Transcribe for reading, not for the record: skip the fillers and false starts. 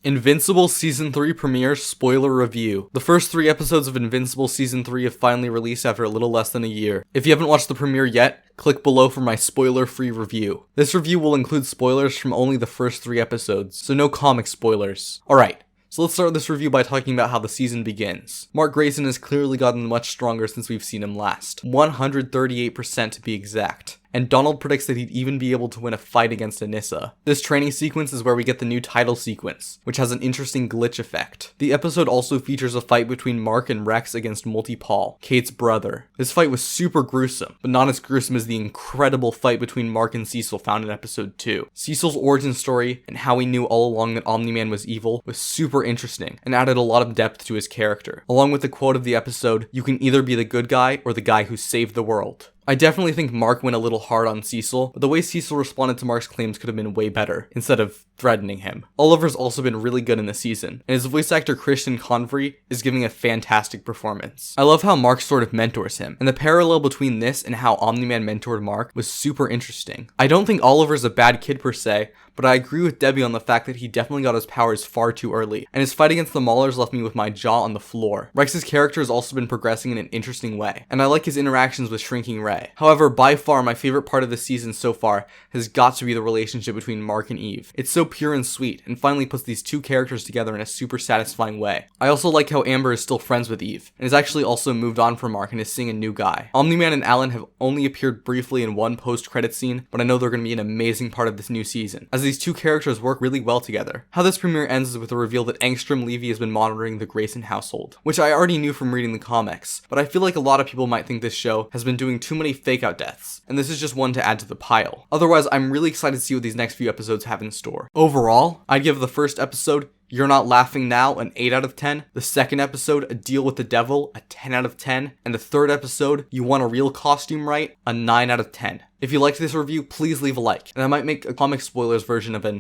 Invincible Season 3 premiere spoiler review. The first 3 episodes of Invincible Season 3 have finally released after a little less than a year. If you haven't watched the premiere yet, click below for my spoiler-free review. This review will include spoilers from only the first 3 episodes, so no comic spoilers. Alright, so let's start this review by talking about how the season begins. Mark Grayson has clearly gotten much stronger since we've seen him last. 138% to be exact. And Donald predicts that he'd even be able to win a fight against Anissa. This training sequence is where we get the new title sequence, which has an interesting glitch effect. The episode also features a fight between Mark and Rex against Multi-Paul, Kate's brother. This fight was super gruesome, but not as gruesome as the incredible fight between Mark and Cecil found in episode 2. Cecil's origin story and how he knew all along that Omni-Man was evil was super interesting and added a lot of depth to his character. Along with the quote of the episode, "You can either be the good guy or the guy who saved the world." I definitely think Mark went a little hard on Cecil, but the way Cecil responded to Mark's claims could have been way better, instead of threatening him. Oliver's also been really good in the season, and his voice actor Christian Convery is giving a fantastic performance. I love how Mark sort of mentors him, and the parallel between this and how Omni-Man mentored Mark was super interesting. I don't think Oliver's a bad kid per se, but I agree with Debbie on the fact that he definitely got his powers far too early, and his fight against the Maulers left me with my jaw on the floor. Rex's character has also been progressing in an interesting way, and I like his interactions with Shrinking Ray. However, by far my favorite part of the season so far has got to be the relationship between Mark and Eve. It's so pure and sweet, and finally puts these two characters together in a super satisfying way. I also like how Amber is still friends with Eve, and has actually also moved on from Mark and is seeing a new guy. Omni-Man and Alan have only appeared briefly in one post-credit scene, but I know they're going to be an amazing part of this new season, as these two characters work really well together. How this premiere ends is with a reveal that Angstrom Levy has been monitoring the Grayson household, which I already knew from reading the comics, but I feel like a lot of people might think this show has been doing too many fake-out deaths, and this is just one to add to the pile. Otherwise, I'm really excited to see what these next few episodes have in store. Overall, I'd give the first episode, You're Not Laughing Now, an 8 out of 10, the second episode, A Deal with the Devil, a 10 out of 10, and the third episode, You Want a Real Costume Right, a 9 out of 10. If you liked this review, please leave a like, and I might make a comic spoilers version of an